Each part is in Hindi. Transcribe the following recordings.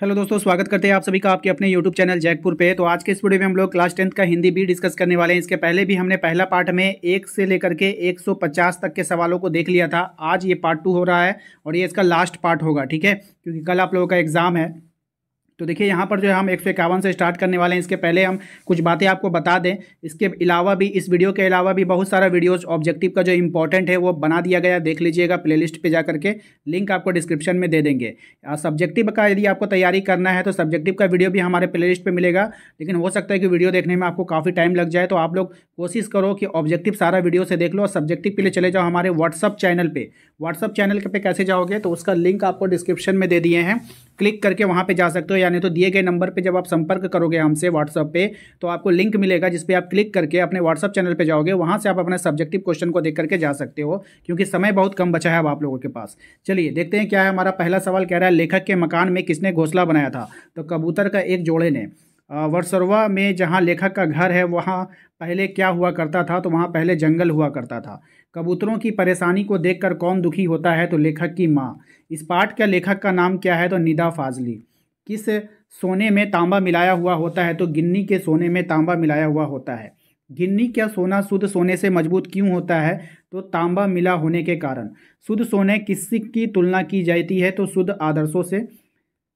हेलो दोस्तों, स्वागत करते हैं आप सभी का आपके अपने यूट्यूब चैनल जैकपुर पे। तो आज के इस वीडियो में हम लोग क्लास 10th का हिंदी भी डिस्कस करने वाले हैं। इसके पहले भी हमने पहला पार्ट में 1 से लेकर के 150 तक के सवालों को देख लिया था। आज ये पार्ट 2 हो रहा है और ये इसका लास्ट पार्ट होगा, ठीक है, क्योंकि कल आप लोगों का एग्जाम है। तो देखिए यहाँ पर जो है हम 151 से स्टार्ट करने वाले हैं। इसके पहले हम कुछ बातें आपको बता दें। इसके अलावा भी, इस वीडियो के अलावा भी बहुत सारा वीडियोस ऑब्जेक्टिव का जो इंपॉर्टेंट है वो बना दिया गया, देख लीजिएगा प्लेलिस्ट पे जा करके। लिंक आपको डिस्क्रिप्शन में दे देंगे। सब्जेक्टिव का यदि आपको तैयारी करना है तो सब्जेक्टिव का वीडियो भी हमारे प्लेलिस्ट पर मिलेगा, लेकिन हो सकता है कि वीडियो देखने में आपको काफ़ी टाइम लग जाए। तो आप लोग कोशिश करो कि ऑब्जेक्टिव सारा वीडियो से देख लो और सब्जेक्टिव के लिए चले जाओ हमारे व्हाट्सअप चैनल पे। व्हाट्सअप चैनल पे कैसे जाओगे, तो उसका लिंक आपको डिस्क्रिप्शन में दे दिए हैं, क्लिक करके वहाँ पे जा सकते हो। यानी तो दिए गए नंबर पे जब आप संपर्क करोगे हमसे व्हाट्सअप पे, तो आपको लिंक मिलेगा जिस पे आप क्लिक करके अपने व्हाट्सअप चैनल पे जाओगे। वहाँ से आप अपने सब्जेक्टिव क्वेश्चन को देख करके जा सकते हो, क्योंकि समय बहुत कम बचा है अब आप लोगों के पास। चलिए देखते हैं क्या है। हमारा पहला सवाल कह रहा है, लेखक के मकान में किसने घोंसला बनाया था? तो कबूतर का एक जोड़े ने। वर्सोवा में जहाँ लेखक का घर है वहाँ पहले क्या हुआ करता था? तो वहाँ पहले जंगल हुआ करता था। कबूतरों की परेशानी को देखकर कौन दुखी होता है? तो लेखक की माँ। इस पाठ का लेखक का नाम क्या है? तो निदा फाजली। किस सोने में तांबा मिलाया हुआ होता है? तो गिन्नी के सोने में तांबा मिलाया हुआ होता है। गिन्नी क्या सोना शुद्ध सोने से मजबूत क्यों होता है? तो तांबा मिला होने के कारण। शुद्ध सोने किसकी तुलना की जाती है? तो शुद्ध आदर्शों से।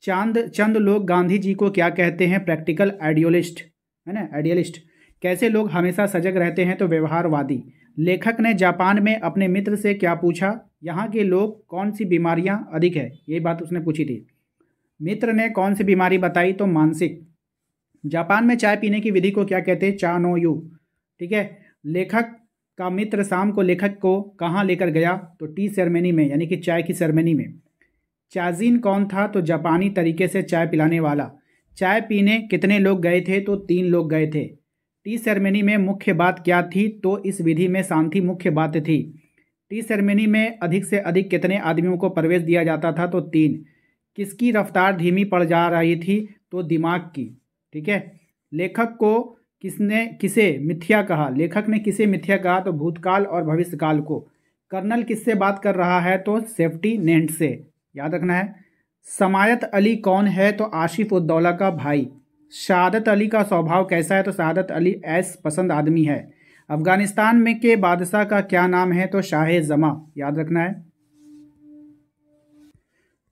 चंद लोग गांधी जी को क्या कहते हैं? प्रैक्टिकल आइडियलिस्ट, है ना, आइडियलिस्ट। कैसे लोग हमेशा सजग रहते हैं? तो व्यवहारवादी। लेखक ने जापान में अपने मित्र से क्या पूछा? यहाँ के लोग कौन सी बीमारियाँ अधिक है, ये बात उसने पूछी थी। मित्र ने कौन सी बीमारी बताई? तो मानसिक। जापान में चाय पीने की विधि को क्या कहते हैं? चा नो यू, ठीक है। लेखक का मित्र शाम को लेखक को कहाँ लेकर गया? तो टी सेरेमनी में, यानी कि चाय की सेरेमनी में। चाजिन कौन था? तो जापानी तरीके से चाय पिलाने वाला। चाय पीने कितने लोग गए थे? तो 3 लोग गए थे। टी सेरेमनी में मुख्य बात क्या थी? तो इस विधि में शांति मुख्य बात थी। टी सेरेमनी में अधिक से अधिक कितने आदमियों को प्रवेश दिया जाता था? तो 3। किसकी रफ्तार धीमी पड़ जा रही थी? तो दिमाग की, ठीक है। लेखक को किसे मिथ्या कहा? लेखक ने किसे मिथ्या कहा? तो भूतकाल और भविष्यकाल को। कर्नल किससे बात कर रहा है? तो सेफ्टी नेट से, याद रखना है। समायत अली कौन है? तो आशिफ उद्दौला का भाई। शहादत अली का स्वभाव कैसा है? तो शहादत अली ऐश पसंद आदमी है। अफगानिस्तान में के बादशाह का क्या नाम है? तो शाह जमा, याद रखना है।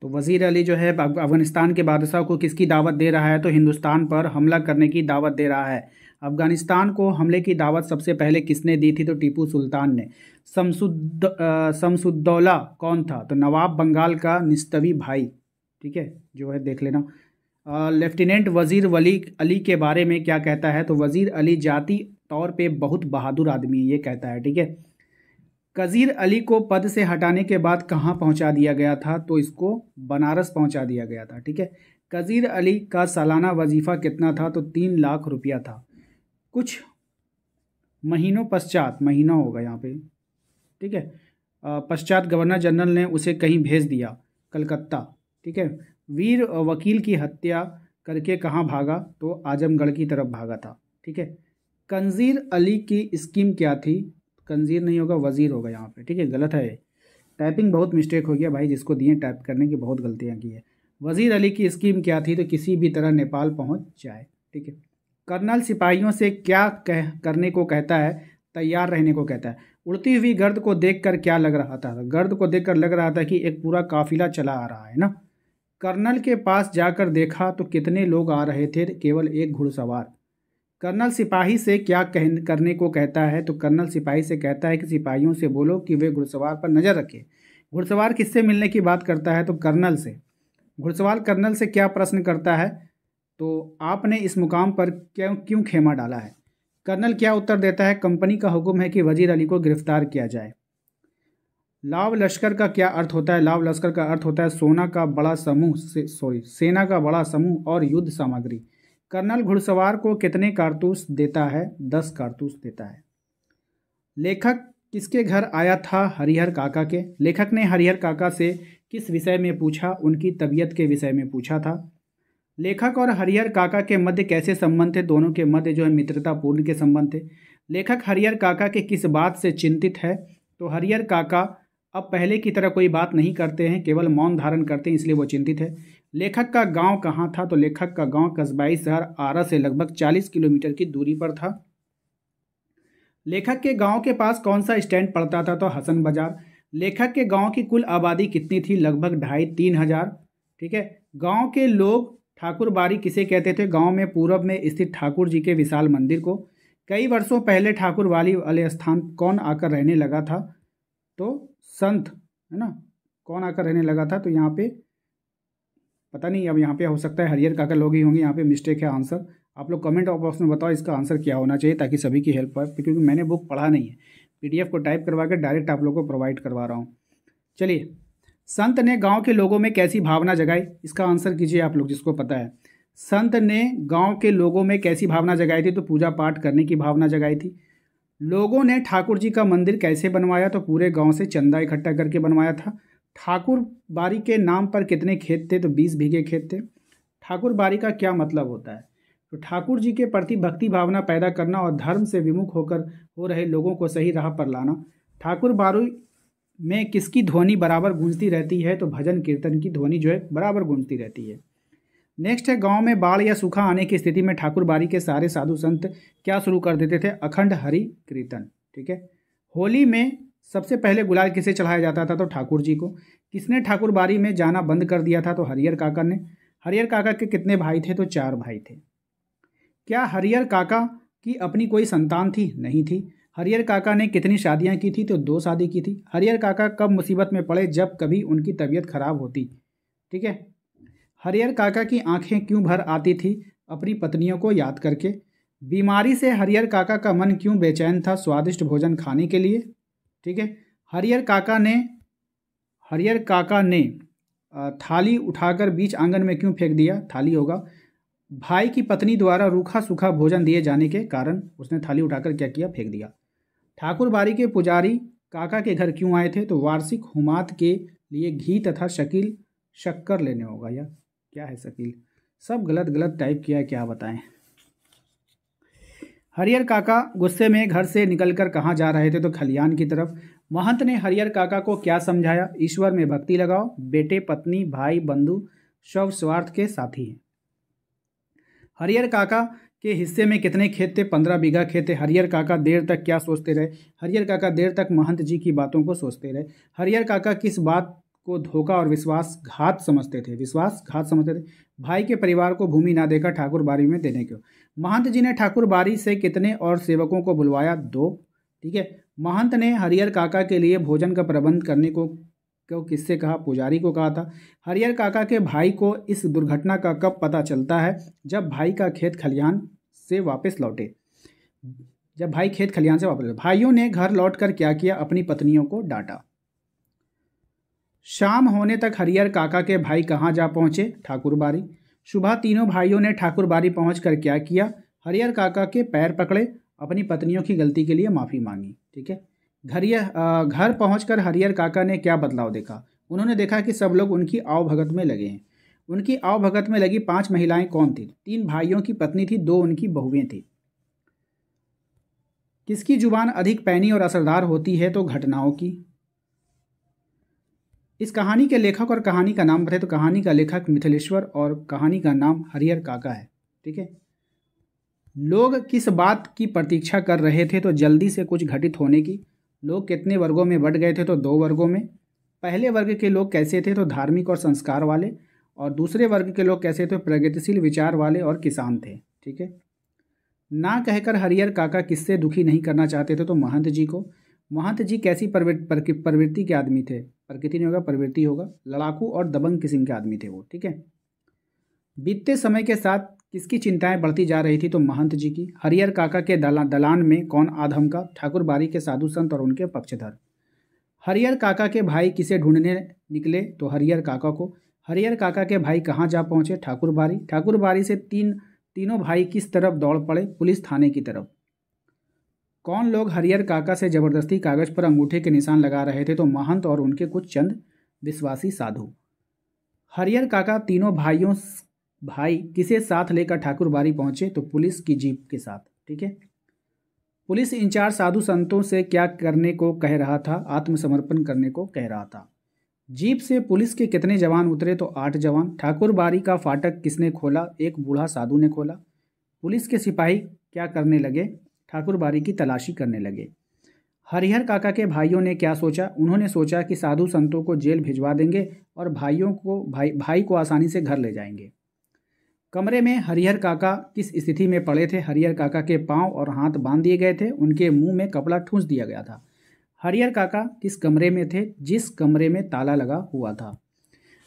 तो वजीर अली जो है अफगानिस्तान के बादशाह को किसकी दावत दे रहा है? तो हिंदुस्तान पर हमला करने की दावत दे रहा है। अफगानिस्तान को हमले की दावत सबसे पहले किसने दी थी? तो टीपू सुल्तान ने। शमसुद्दौला कौन था? तो नवाब बंगाल का निस्तवी भाई, ठीक है, जो है देख लेना। लेफ्टिनेंट वजीर वली अली के बारे में क्या कहता है? तो वजीर अली जाती तौर पे बहुत बहादुर आदमी है, ये कहता है, ठीक है। कजीर अली को पद से हटाने के बाद कहाँ पहुंचा दिया गया था? तो इसको बनारस पहुंचा दिया गया था, ठीक है। कजीर अली का सालाना वजीफ़ा कितना था? तो 3 लाख रुपया था। कुछ महीनों पश्चात, महीना होगा यहाँ पे, ठीक है, पश्चात गवर्नर जनरल ने उसे कहीं भेज दिया, कलकत्ता, ठीक है। वीर वकील की हत्या करके कहाँ भागा? तो आजमगढ़ की तरफ भागा था, ठीक है। कंजीर अली की स्कीम क्या थी? कंजीर नहीं होगा, वजीर होगा यहाँ पे, ठीक है, गलत है। टाइपिंग बहुत मिस्टेक हो गया भाई, जिसको दिए टाइप करने की बहुत गलतियाँ की है। वजीर अली की स्कीम क्या थी? तो किसी भी तरह नेपाल पहुँच जाए, ठीक है। कर्नल सिपाहियों से क्या करने को कहता है? तैयार रहने को कहता है। उड़ती हुई गर्द को देखकर क्या लग रहा था? गर्द को देखकर लग रहा था कि एक पूरा काफिला चला आ रहा है ना। कर्नल के पास जाकर देखा तो कितने लोग आ रहे थे? केवल एक घुड़सवार। कर्नल सिपाही से क्या करने को कहता है? तो कर्नल सिपाही से कहता है कि सिपाहियों से बोलो कि वे घुड़सवार पर नज़र रखें। घुड़सवार किससे मिलने की बात करता है? तो कर्नल से। घुड़सवार कर्नल से क्या प्रश्न करता है? तो आपने इस मुकाम पर क्यों खेमा डाला है? कर्नल क्या उत्तर देता है? कंपनी का हुक्म है कि वजीर अली को गिरफ्तार किया जाए। लाव लश्कर का क्या अर्थ होता है? लाव लश्कर का अर्थ होता है सोना का बड़ा समूह, सेना का बड़ा समूह और युद्ध सामग्री। कर्नल घुड़सवार को कितने कारतूस देता है? 10 कारतूस देता है। लेखक किसके घर आया था? हरिहर काका के। लेखक ने हरिहर काका से किस विषय में पूछा? उनकी तबीयत के विषय में पूछा था। लेखक और हरिहर काका के मध्य कैसे संबंध थे? दोनों के मध्य जो है मित्रतापूर्ण के संबंध थे। लेखक हरिहर काका के किस बात से चिंतित है? तो हरिहर काका अब पहले की तरह कोई बात नहीं करते हैं, केवल मौन धारण करते हैं, इसलिए वो चिंतित है। लेखक का गांव कहाँ था? तो लेखक का गांव कस्बाई शहर आरा से लगभग 40 किलोमीटर की दूरी पर था। लेखक के गांव के पास कौन सा स्टैंड पड़ता था? तो हसन बाजार। लेखक के गांव की कुल आबादी कितनी थी? लगभग 2,500-3,000। ठीक है। गांव के लोग ठाकुर बाड़ी किसे कहते थे? गांव में पूर्व में स्थित ठाकुर जी के विशाल मंदिर को। कई वर्षों पहले ठाकुर बाड़ी वाले स्थान कौन आकर रहने लगा था? तो संत, है ना। कौन आकर रहने लगा था? तो यहाँ पे पता नहीं, अब यहाँ पे हो सकता है हरिहर काका लोग ही होंगे, यहाँ पे मिस्टेक है आंसर। आप लोग कमेंट बॉक्स में बताओ इसका आंसर क्या होना चाहिए, ताकि सभी की हेल्प हो, क्योंकि मैंने बुक पढ़ा नहीं है, पीडीएफ को टाइप करवा के डायरेक्ट आप लोगों को प्रोवाइड करवा रहा हूँ। चलिए, संत ने गांव के लोगों में कैसी भावना जगाई? इसका आंसर कीजिए आप लोग जिसको पता है। संत ने गांव के लोगों में कैसी भावना जगाई थी? तो पूजा पाठ करने की भावना जगाई थी। लोगों ने ठाकुर जी का मंदिर कैसे बनवाया? तो पूरे गांव से चंदा इकट्ठा करके बनवाया था। ठाकुर बाड़ी के नाम पर कितने खेत थे? तो 20 बीघे खेत थे। ठाकुर बाड़ी का क्या मतलब होता है? तो ठाकुर जी के प्रति भक्ति भावना पैदा करना और धर्म से विमुख होकर हो रहे लोगों को सही राह पर लाना। ठाकुर बाड़ी में किसकी ध्वनि बराबर गूंजती रहती है? तो भजन कीर्तन की ध्वनि जो है बराबर गूंजती रहती है। नेक्स्ट है, गांव में बाढ़ या सूखा आने की स्थिति में ठाकुर बाड़ी के सारे साधु संत क्या शुरू कर देते थे? अखंड हरि कीर्तन। ठीक है। होली में सबसे पहले गुलाल किसे चढ़ाया जाता था? तो ठाकुर जी को। किसने ठाकुर बाड़ी में जाना बंद कर दिया था? तो हरिहर काका ने। हरिहर काका के कितने भाई थे? तो 4 भाई थे। क्या हरिहर काका की अपनी कोई संतान थी? नहीं थी। हरिहर काका ने कितनी शादियां की थी? तो 2 शादी की थी। हरिहर काका कब मुसीबत में पड़े? जब कभी उनकी तबीयत खराब होती। ठीक है। हरिहर काका की आंखें क्यों भर आती थी? अपनी पत्नियों को याद करके। बीमारी से हरिहर काका का मन क्यों बेचैन था? स्वादिष्ट भोजन खाने के लिए। ठीक है। हरिहर काका ने थाली उठाकर बीच आंगन में क्यों फेंक दिया? थाली होगा। भाई की पत्नी द्वारा रूखा सूखा भोजन दिए जाने के कारण उसने थाली उठाकर क्या किया? फेंक दिया। ठाकुर बाड़ी के पुजारी काका के घर क्यों आए थे? तो वार्षिक हुमात के लिए घी तथा शक्कर लेने होगा, या क्या है शकील? सब गलत गलत टाइप किया है, क्या बताएं। हरिहर काका गुस्से में घर से निकलकर कहाँ जा रहे थे? तो खलियान की तरफ। महंत ने हरिहर काका को क्या समझाया? ईश्वर में भक्ति लगाओ, बेटे पत्नी भाई बंधु सब स्वार्थ के साथी हैं। हरिहर काका के हिस्से में कितने खेत थे? 15 बीघा खेत थे। हरिहर काका देर तक क्या सोचते रहे? हरिहर काका देर तक महंत जी की बातों को सोचते रहे। हरिहर काका किस बात को धोखा और विश्वासघात समझते थे? भाई के परिवार को भूमि ना देकर ठाकुर बाड़ी में देने को। महंत जी ने ठाकुर बाड़ी से कितने और सेवकों को बुलवाया? 2। ठीक है। महंत ने हरिहर काका के लिए भोजन का प्रबंध करने को किससे कहा? पुजारी को कहा था। हरिहर काका के भाई को इस दुर्घटना का कब पता चलता है? जब भाई खेत खलिहान से वापस लौटे। भाइयों ने घर लौटकर क्या किया? अपनी पत्नियों को डांटा। शाम होने तक हरिहर काका के भाई कहाँ जा पहुँचे? ठाकुर बाड़ी। सुबह तीनों भाइयों ने ठाकुर बाड़ी पहुँचकर क्या किया? हरिहर काका के पैर पकड़े, अपनी पत्नियों की गलती के लिए माफ़ी मांगी। ठीक है। घर पहुंचकर हरिहर काका ने क्या बदलाव देखा? उन्होंने देखा कि सब लोग उनकी आवभगत में लगे हैं। उनकी आवभगत में लगी 5 महिलाएं कौन थी? 3 भाइयों की पत्नी थी, 2 उनकी बहुएं थी। किसकी जुबान अधिक पैनी और असरदार होती है? तो घटनाओं की। इस कहानी के लेखक और कहानी का नाम बताए। तो कहानी का लेखक मिथिलेश्वर और कहानी का नाम हरिहर काका है। ठीक है। लोग किस बात की प्रतीक्षा कर रहे थे? तो जल्दी से कुछ घटित होने की। लोग कितने वर्गों में बंट गए थे? तो 2 वर्गों में। पहले वर्ग के लोग कैसे थे? तो धार्मिक और संस्कार वाले। और दूसरे वर्ग के लोग कैसे थे? प्रगतिशील विचार वाले और किसान थे। ठीक है। ना कहकर हरिहर काका किससे दुखी नहीं करना चाहते थे? तो महंत जी को। महंत जी कैसी प्रवृत्ति के आदमी थे? प्रकृति नहीं होगा, प्रवृत्ति होगा। लड़ाकू और दबंग किस्म के आदमी थे वो। ठीक है। बीतते समय के साथ किसकी चिंताएं बढ़ती जा रही थी? तो महंत जी की। हरिहर काका के दलान में कौन आधम का? ठाकुर बाड़ी के साधु संत और उनके पक्षधर। हरिहर काका के भाई किसे ढूंढने निकले? तो हरिहर काका को। हरिहर काका के भाई कहाँ जा पहुँचे? ठाकुर बाड़ी। ठाकुर बाड़ी से तीनों भाई किस तरफ दौड़ पड़े? पुलिस थाने की तरफ। कौन लोग हरिहर काका से जबरदस्ती कागज पर अंगूठे के निशान लगा रहे थे? तो महंत और उनके कुछ चंद विश्वासी साधु। हरिहर काका तीनों भाई किसे साथ लेकर ठाकुर बाड़ी पहुंचे? तो पुलिस की जीप के साथ। ठीक है। पुलिस इंचार्ज साधु संतों से क्या करने को कह रहा था? आत्मसमर्पण करने को कह रहा था। जीप से पुलिस के कितने जवान उतरे? तो 8 जवान। ठाकुर बाड़ी का फाटक किसने खोला? एक बूढ़ा साधु ने खोला। पुलिस के सिपाही क्या करने लगे? ठाकुर बाड़ी की तलाशी करने लगे। हरिहर काका के भाइयों ने क्या सोचा? उन्होंने सोचा कि साधु संतों को जेल भिजवा देंगे और भाई को आसानी से घर ले जाएंगे। कमरे में हरिहर काका किस स्थिति में पड़े थे? हरिहर काका के पांव और हाथ बांध दिए गए थे, उनके मुंह में कपड़ा ठूंस दिया गया था। हरिहर काका किस कमरे में थे? जिस कमरे में ताला लगा हुआ था।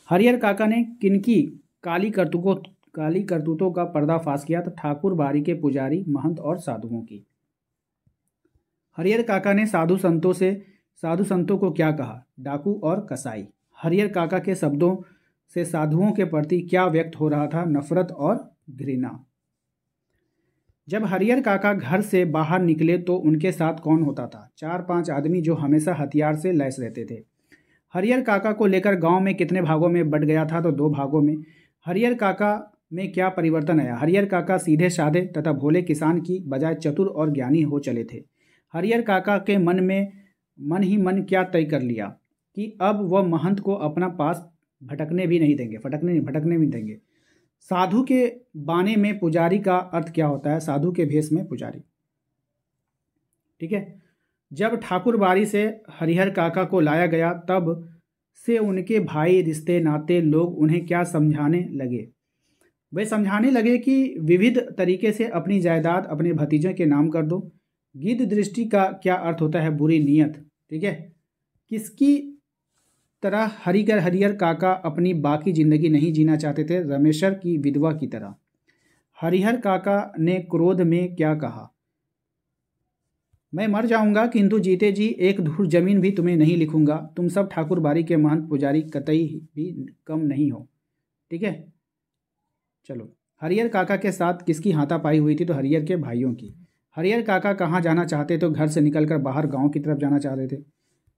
हरिहर काका ने किनकी काली करतूतों का पर्दाफाश किया? तो ठाकुर बाड़ी के पुजारी, महंत और साधुओं की। हरिहर काका ने साधु संतों को क्या कहा? डाकू और कसाई। हरिहर काका के शब्दों से साधुओं के प्रति क्या व्यक्त हो रहा था? नफरत और घृणा। जब हरिहर काका घर से बाहर निकले तो उनके साथ कौन होता था? 4-5 आदमी जो हमेशा हथियार से लैस रहते थे। हरिहर काका को लेकर गांव में कितने भागों में बंट गया था? तो 2 भागों में। हरिहर काका में क्या परिवर्तन आया? हरिहर काका सीधे साधे तथा भोले किसान की बजाय चतुर और ज्ञानी हो चले थे। हरिहर काका के मन ही मन क्या तय कर लिया कि अब वह महंत को अपना पास भटकने भी देंगे। साधु के बाने में पुजारी का अर्थ क्या होता है? साधु के भेष में पुजारी। ठीक है। जब ठाकुर बाड़ी से हरिहर काका को लाया गया तब से उनके भाई, रिश्ते नाते लोग उन्हें क्या समझाने लगे? वे समझाने लगे कि विविध तरीके से अपनी जायदाद अपने भतीजे के नाम कर दो। गिद्ध दृष्टि का क्या अर्थ होता है? बुरी नीयत। ठीक है। किसकी तरह हरिहर काका अपनी बाकी जिंदगी नहीं जीना चाहते थे? रमेशर की विधवा की तरह। हरिहर काका ने क्रोध में क्या कहा? मैं मर जाऊंगा किंतु जीते जी एक धूर जमीन भी तुम्हें नहीं लिखूंगा। तुम सब ठाकुर बाड़ी के महंत पुजारी कतई भी कम नहीं हो। ठीक है। चलो, हरिहर काका के साथ किसकी हाथापाई हुई थी? तो हरिहर के भाइयों की। हरिहर काका कहाँ जाना चाहते? तो घर से निकलकर बाहर गांव की तरफ जाना चाह रहे थे।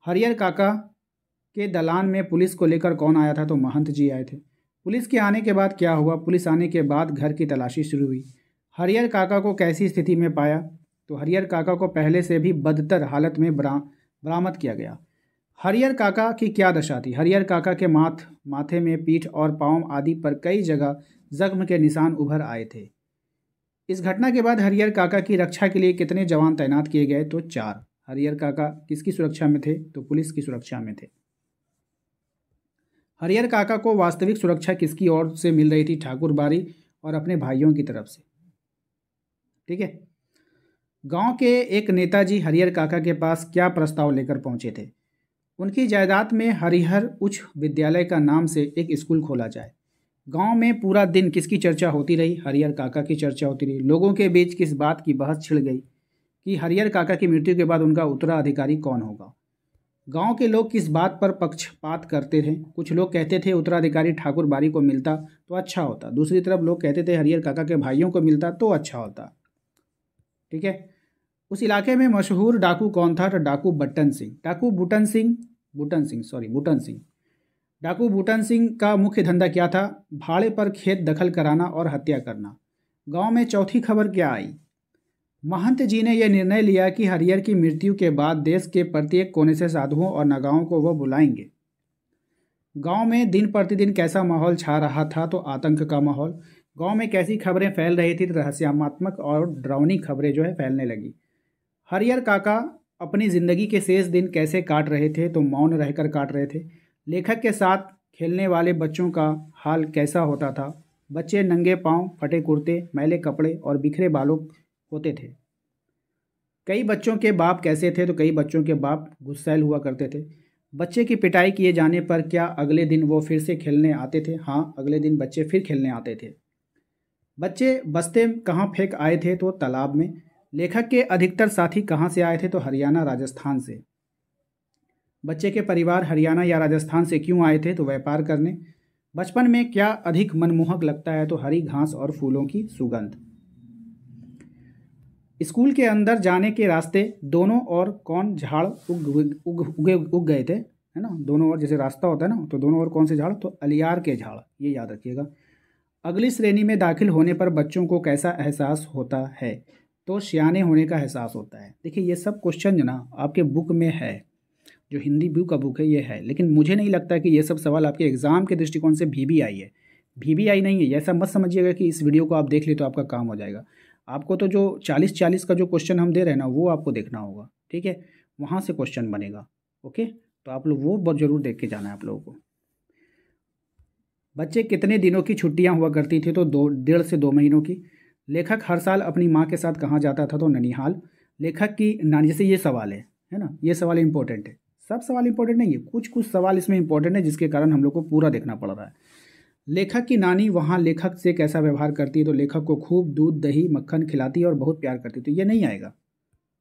हरिहर काका के दलान में पुलिस को लेकर कौन आया था? तो महंत जी आए थे। पुलिस के आने के बाद क्या हुआ? पुलिस आने के बाद घर की तलाशी शुरू हुई। हरिहर काका को कैसी स्थिति में पाया? तो हरिहर काका को पहले से भी बदतर हालत में बरामद किया गया। हरिहर काका की क्या दशा थी? हरिहर काका के माथे में, पीठ और पांव आदि पर कई जगह जख्म के निशान उभर आए थे। इस घटना के बाद हरिहर काका की रक्षा के लिए कितने जवान तैनात किए गए? तो 4। हरिहर काका किसकी सुरक्षा में थे? तो पुलिस की सुरक्षा में थे। हरिहर काका को वास्तविक सुरक्षा किसकी ओर से मिल रही थी? ठाकुर बाड़ी और अपने भाइयों की तरफ से। ठीक है। गांव के एक नेताजी हरिहर काका के पास क्या प्रस्ताव लेकर पहुंचे थे? उनकी जायदाद में हरिहर उच्च विद्यालय का नाम से एक स्कूल खोला जाए। गांव में पूरा दिन किसकी चर्चा होती रही? हरिहर काका की चर्चा होती रही। लोगों के बीच किस बात की बहस छिड़ गई कि हरिहर काका की मृत्यु के बाद उनका उत्तराधिकारी कौन होगा? गांव के लोग किस बात पर पक्षपात करते थे? कुछ लोग कहते थे उत्तराधिकारी ठाकुर बाड़ी को मिलता तो अच्छा होता। दूसरी तरफ लोग कहते थे हरिहर काका के भाइयों को मिलता तो अच्छा होता। ठीक है। उस इलाके में मशहूर डाकू कौन था? तो डाकू बूटन सिंह। डाकू बूटन सिंह का मुख्य धंधा क्या था? भाड़े पर खेत दखल कराना और हत्या करना। गांव में चौथी खबर क्या आई? महंत जी ने यह निर्णय लिया कि हरिहर की मृत्यु के बाद देश के प्रत्येक कोने से साधुओं और नगाओं को वह बुलाएंगे। गांव में दिन प्रतिदिन कैसा माहौल छा रहा था? तो आतंक का माहौल। गांव में कैसी खबरें फैल रही थी? तो रहस्यात्मक और डरावनी खबरें जो है फैलने लगी। हरिहर काका अपनी ज़िंदगी के शेष दिन कैसे काट रहे थे? तो मौन रहकर काट रहे थे। लेखक के साथ खेलने वाले बच्चों का हाल कैसा होता था? बच्चे नंगे पांव, फटे कुर्ते, मैले कपड़े और बिखरे बालों होते थे। कई बच्चों के बाप कैसे थे? तो कई बच्चों के बाप गुस्सैल हुआ करते थे। बच्चे की पिटाई किए जाने पर क्या अगले दिन वो फिर से खेलने आते थे? हाँ, अगले दिन बच्चे फिर खेलने आते थे। बच्चे बस्ते कहाँ फेंक आए थे? तो तालाब में। लेखक के अधिकतर साथी कहाँ से आए थे? तो हरियाणा, राजस्थान से। बच्चे के परिवार हरियाणा या राजस्थान से क्यों आए थे? तो व्यापार करने। बचपन में क्या अधिक मनमोहक लगता है? तो हरी घास और फूलों की सुगंध। स्कूल के अंदर जाने के रास्ते दोनों ओर कौन झाड़ उग गए थे? है ना, दोनों ओर जैसे रास्ता होता है ना, तो दोनों ओर कौन से झाड़? तो अलियार के झाड़, ये याद रखिएगा। अगली श्रेणी में दाखिल होने पर बच्चों को कैसा एहसास होता है? तो सियाने होने का एहसास होता है। देखिए, ये सब क्वेश्चन जो ना आपके बुक में है, जो हिंदी बुक का बुक है ये है, लेकिन मुझे नहीं लगता कि ये सब सवाल आपके एग्ज़ाम के दृष्टिकोण से VBI है। VBI नहीं है, ऐसा मत समझिएगा कि इस वीडियो को आप देख ले तो आपका काम हो जाएगा। आपको तो जो 40-40 का जो क्वेश्चन हम दे रहे हैं ना, वो आपको देखना होगा, ठीक है, वहाँ से क्वेश्चन बनेगा। ओके, तो आप लोग वो बहुत ज़रूर देख के जाना है आप लोगों को। बच्चे कितने दिनों की छुट्टियां हुआ करती थी? तो 1.5 से 2 महीनों की। लेखक हर साल अपनी माँ के साथ कहाँ जाता था? तो ननिहाल। लेखक की नानी, जैसे ये सवाल है ना, ये सवाल इंपॉर्टेंट है। सब सवाल इंपॉर्टेंट नहीं है, कुछ कुछ सवाल इसमें इंपॉर्टेंट है जिसके कारण हम लोग को पूरा देखना पड़ रहा है। लेखक की नानी वहाँ लेखक से कैसा व्यवहार करती है? तो लेखक को खूब दूध दही मक्खन खिलाती है और बहुत प्यार करती। तो ये नहीं आएगा,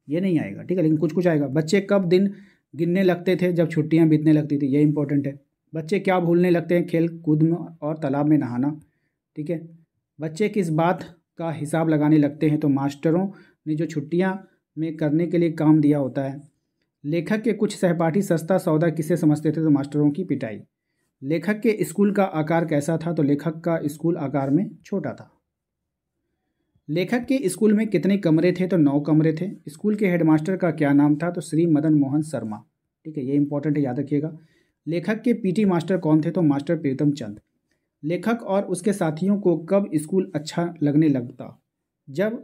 ये नहीं आएगा, ठीक है, लेकिन कुछ कुछ आएगा। बच्चे कब दिन गिनने लगते थे? जब छुट्टियां बीतने लगती थी, ये इंपॉर्टेंट है। बच्चे क्या भूलने लगते हैं? खेल कूद में और तालाब में नहाना, ठीक है। बच्चे किस बात का हिसाब लगाने लगते हैं? तो मास्टरों ने जो छुट्टियां में करने के लिए काम दिया होता है। लेखक के कुछ सहपाठी सस्ता सौदा किसे समझते थे? तो मास्टरों की पिटाई। लेखक के स्कूल का आकार कैसा था? तो लेखक का स्कूल आकार में छोटा था। लेखक के स्कूल में कितने कमरे थे? तो 9 कमरे थे। स्कूल के हेडमास्टर का क्या नाम था? तो श्री मदन मोहन शर्मा, ठीक है, ये इंपॉर्टेंट है, याद रखिएगा। लेखक के PT मास्टर कौन थे? तो मास्टर प्रीतम चंद। लेखक और उसके साथियों को कब स्कूल अच्छा लगने लगता? जब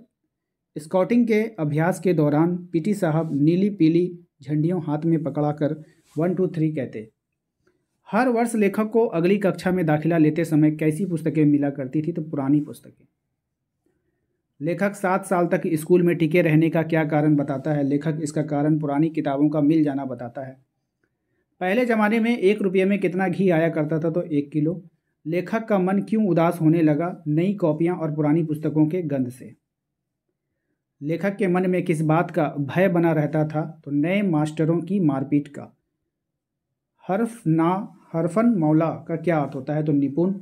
स्काउटिंग के अभ्यास के दौरान PT साहब नीली पीली झंडियों हाथ में पकड़ाकर 1 2 3 कहते। हर वर्ष लेखक को अगली कक्षा में दाखिला लेते समय कैसी पुस्तकें मिला करती थी? तो पुरानी पुस्तकें। लेखक 7 साल तक स्कूल में टिके रहने का क्या कारण बताता है? लेखक इसका कारण पुरानी किताबों का मिल जाना बताता है। पहले ज़माने में 1 रुपये में कितना घी आया करता था? तो 1 किलो। लेखक का मन क्यों उदास होने लगा? नई कॉपियां और पुरानी पुस्तकों के गंध से। लेखक के मन में किस बात का भय बना रहता था? तो नए मास्टरों की मारपीट का। हरफन मौला का क्या अर्थ होता है? तो निपुण।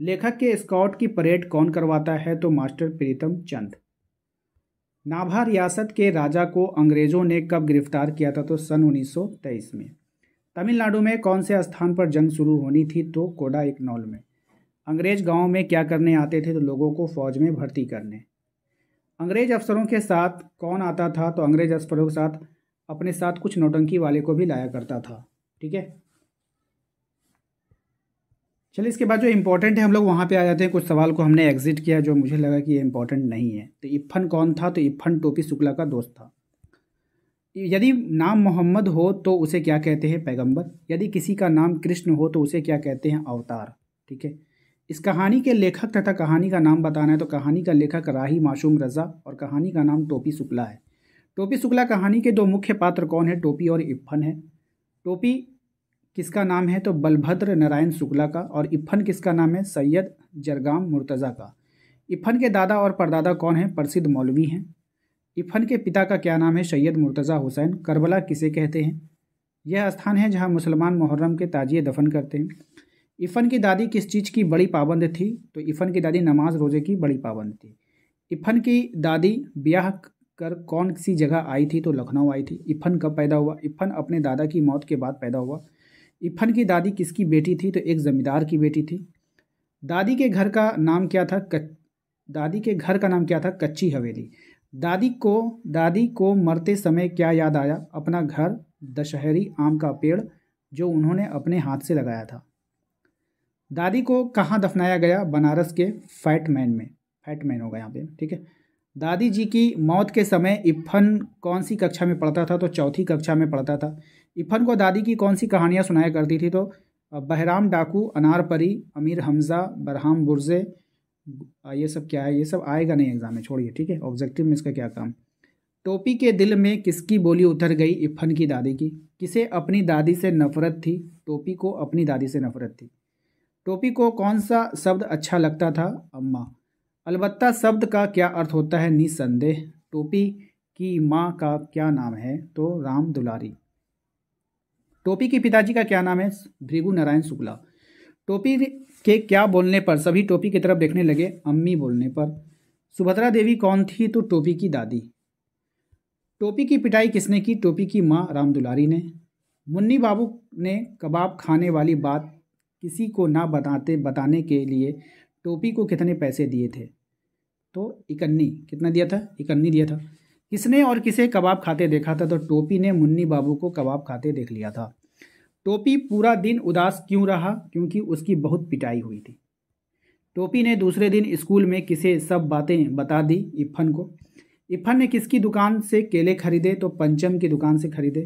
लेखक के स्काउट की परेड कौन करवाता है? तो मास्टर प्रीतम चंद। नाभा रियासत के राजा को अंग्रेजों ने कब गिरफ्तार किया था? तो सन 1923 में। तमिलनाडु में कौन से स्थान पर जंग शुरू होनी थी? तो कोडाइकनॉल में। अंग्रेज गांव में क्या करने आते थे? तो लोगों को फौज में भर्ती करने। अंग्रेज अफसरों के साथ कौन आता था? तो अंग्रेज अफसरों के साथ अपने साथ कुछ नौटंकी वाले को भी लाया करता था, ठीक है। चलिए, इसके बाद जो इंपॉर्टेंट है हम लोग वहाँ पे आ जाते हैं। कुछ सवाल को हमने एग्जिट किया जो मुझे लगा कि ये इंपॉर्टेंट नहीं है। तो इफ्फन कौन था? तो इफ्फन टोपी शुक्ला का दोस्त था। यदि नाम मोहम्मद हो तो उसे क्या कहते हैं? पैगंबर। यदि किसी का नाम कृष्ण हो तो उसे क्या कहते हैं? अवतार, ठीक है। इस कहानी के लेखक तथा कहानी का नाम बताना है। तो कहानी का लेखक राही मासूम रजा और कहानी का नाम टोपी शुक्ला है। टोपी शुक्ला कहानी के 2 मुख्य पात्र कौन है? टोपी और इफ्फन है। टोपी किसका नाम है? तो बलभद्र नारायण शुक्ला का। और इफ्फन किसका नाम है? सैयद जरगाम मुर्तज़ा का। इफ्फन के दादा और परदादा कौन हैं? प्रसिद्ध मौलवी हैं। इफ्फन के पिता का क्या नाम है? सैयद मुर्तज़ा हुसैन। करबला किसे कहते हैं? यह स्थान है जहां मुसलमान मुहर्रम के ताजिए दफन करते हैं। इफ्फन की दादी किस चीज़ की बड़ी पाबंद थी? तो इफ्फन की दादी नमाज रोज़े की बड़ी पाबंद थी। इफ्फन की दादी ब्याह कर कौन सी जगह आई थी? तो लखनऊ आई थी। इफ्फन कब पैदा हुआ? इफ्फन अपने दादा की मौत के बाद पैदा हुआ। इफ्फन की दादी किसकी बेटी थी? तो एक ज़मींदार की बेटी थी। दादी के घर का नाम क्या था? दादी के घर का नाम क्या था? कच्ची हवेली। दादी को मरते समय क्या याद आया? अपना घर, दशहरी आम का पेड़ जो उन्होंने अपने हाथ से लगाया था। दादी को कहाँ दफनाया गया? बनारस के फैटमैन में। फैटमैन होगा यहाँ पे, ठीक है। दादी जी की मौत के समय इफ्फन कौन सी कक्षा में पढ़ता था? तो 4ठी कक्षा में पढ़ता था। इफ्फन को दादी की कौन सी कहानियाँ सुनाया करती थी? तो बहराम डाकू, अनार परी, अमीर हमज़ा, बरहाम बुर्जे। ये सब क्या है? ये सब आएगा नहीं एग्जाम में, छोड़िए, ठीक है। ऑब्जेक्टिव में इसका क्या काम। टोपी के दिल में किसकी बोली उतर गई? इफ्फन की दादी की। किसे अपनी दादी से नफरत थी? टोपी को अपनी दादी से नफरत थी। टोपी को कौन सा शब्द अच्छा लगता था? अम्मा। अलबत्ता शब्द का क्या अर्थ होता है? निसंदेह। टोपी की माँ का क्या नाम है? तो राम दुलारी। टोपी के पिताजी का क्या नाम है? भृगु नारायण शुक्ला। टोपी के क्या बोलने पर सभी टोपी की तरफ देखने लगे? अम्मी बोलने पर। सुभद्रा देवी कौन थी? तो टोपी की दादी। टोपी की पिटाई किसने की? टोपी की माँ राम दुलारी ने। मुन्नी बाबू ने कबाब खाने वाली बात किसी को ना बताने के लिए टोपी को कितने पैसे दिए थे? तो 51। कितना दिया था? 51 दिया था। किसने और किसे कबाब खाते देखा था? तो टोपी ने मुन्नी बाबू को कबाब खाते देख लिया था। टोपी पूरा दिन उदास क्यों रहा? क्योंकि उसकी बहुत पिटाई हुई थी। टोपी ने दूसरे दिन स्कूल में किसे सब बातें बता दी? इफ़न को। इफ़न ने किसकी दुकान से केले खरीदे? तो पंचम की दुकान से खरीदे।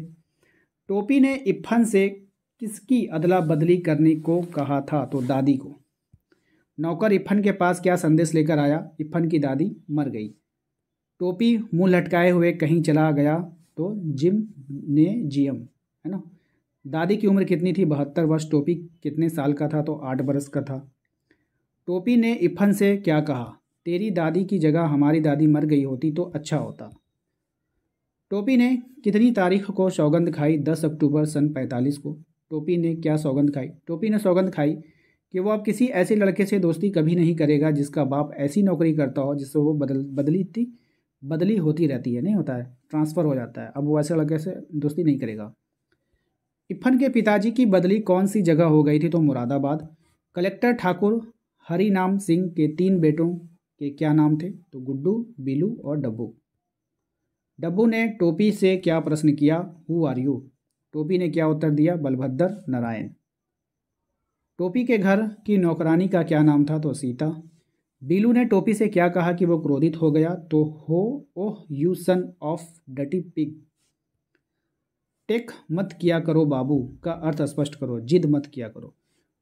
टोपी ने इफ़न से किसकी अदला बदली करने को कहा था? तो दादी को। नौकर इफ़न के पास क्या संदेश लेकर आया? इफ़न की दादी मर गई। टोपी मुंह लटकाए हुए कहीं चला गया? तो जिम ने जीएम, है ना। दादी की उम्र कितनी थी? 72 वर्ष। टोपी कितने साल का था? तो 8 बरस का था। टोपी ने इफ़न से क्या कहा? तेरी दादी की जगह हमारी दादी मर गई होती तो अच्छा होता। टोपी ने कितनी तारीख को सौगंध खाई? 10 अक्टूबर सन 45 को। टोपी ने क्या सौगंध खाई? टोपी ने सौगंध खाई कि वो अब किसी ऐसे लड़के से दोस्ती कभी नहीं करेगा जिसका बाप ऐसी नौकरी करता हो जिससे वो बदली होती रहती है, नहीं होता है, ट्रांसफ़र हो जाता है। अब वो ऐसे लड़के से दोस्ती नहीं करेगा। इफ़न के पिताजी की बदली कौन सी जगह हो गई थी? तो मुरादाबाद। कलेक्टर ठाकुर हरिनाम सिंह के 3 बेटों के क्या नाम थे? तो गुड्डू, बीलू और डब्बू। डब्बू ने टोपी से क्या प्रश्न किया? Who are you? टोपी ने क्या उत्तर दिया? बलभद्र नारायण। टोपी के घर की नौकरानी का क्या नाम था? तो सीता। बीलू ने टोपी से क्या कहा कि वो क्रोधित हो गया? तो हो ओह यू सन ऑफ डटी पिग। टेक मत किया करो बाबू का अर्थ स्पष्ट करो। जिद मत किया करो।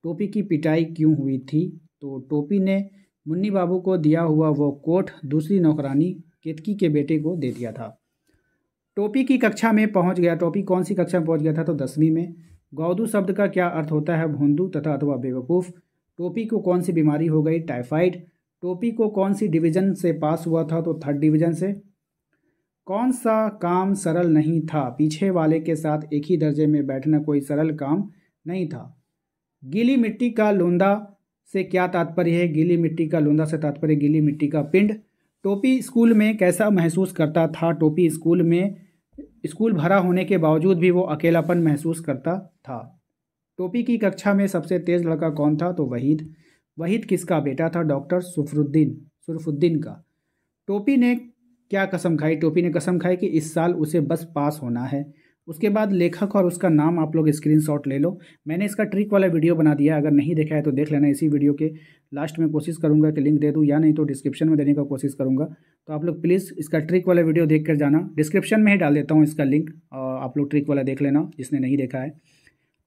टोपी की पिटाई क्यों हुई थी? तो टोपी ने मुन्नी बाबू को दिया हुआ वो कोट दूसरी नौकरानी केतकी के बेटे को दे दिया था। टोपी की कक्षा में पहुंच गया। टोपी कौन सी कक्षा में पहुंच गया था? तो 10वीं में। गौदू शब्द का क्या अर्थ होता है? भोंदू तथा अथवा बेवकूफ़। टोपी को कौन सी बीमारी हो गई? टाइफाइड। टोपी को कौन सी डिवीज़न से पास हुआ था? तो 3rd डिवीज़न से। कौन सा काम सरल नहीं था? पीछे वाले के साथ एक ही दर्जे में बैठना कोई सरल काम नहीं था। गीली मिट्टी का लोंदा से क्या तात्पर्य है? गीली मिट्टी का लोंदा से तात्पर्य गीली मिट्टी का पिंड। टोपी स्कूल में कैसा महसूस करता था? टोपी स्कूल भरा होने के बावजूद भी वो अकेलापन महसूस करता था। टोपी की कक्षा में सबसे तेज़ लड़का कौन था? तो वहीद। वहीद किसका बेटा था? डॉक्टर सुरफुद्दीन का। टोपी ने क्या कसम खाई? टोपी ने कसम खाई कि इस साल उसे बस पास होना है। उसके बाद लेखक और उसका नाम आप लोग स्क्रीनशॉट ले लो। मैंने इसका ट्रिक वाला वीडियो बना दिया है, अगर नहीं देखा है तो देख लेना। इसी वीडियो के लास्ट में कोशिश करूंगा कि लिंक दे दूं, या नहीं तो डिस्क्रिप्शन में देने का कोशिश करूंगा। तो आप लोग प्लीज़ इसका ट्रिक वाला वीडियो देख कर जाना। डिस्क्रिप्शन में ही डाल देता हूँ इसका लिंक, आप लोग ट्रिक वाला देख लेना जिसने नहीं देखा है।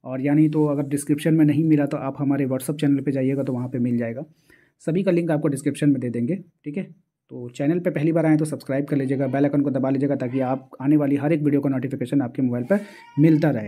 और या नहीं तो अगर डिस्क्रिप्शन में नहीं मिला तो आप हमारे व्हाट्सअप चैनल पर जाइएगा तो वहाँ पर मिल जाएगा। सभी का लिंक आपको डिस्क्रिप्शन में दे देंगे, ठीक है। तो चैनल पे पहली बार आए तो सब्सक्राइब कर लीजिएगा, बेल आइकन को दबा लीजिएगा ताकि आप आने वाली हर एक वीडियो का नोटिफिकेशन आपके मोबाइल पर मिलता रहे।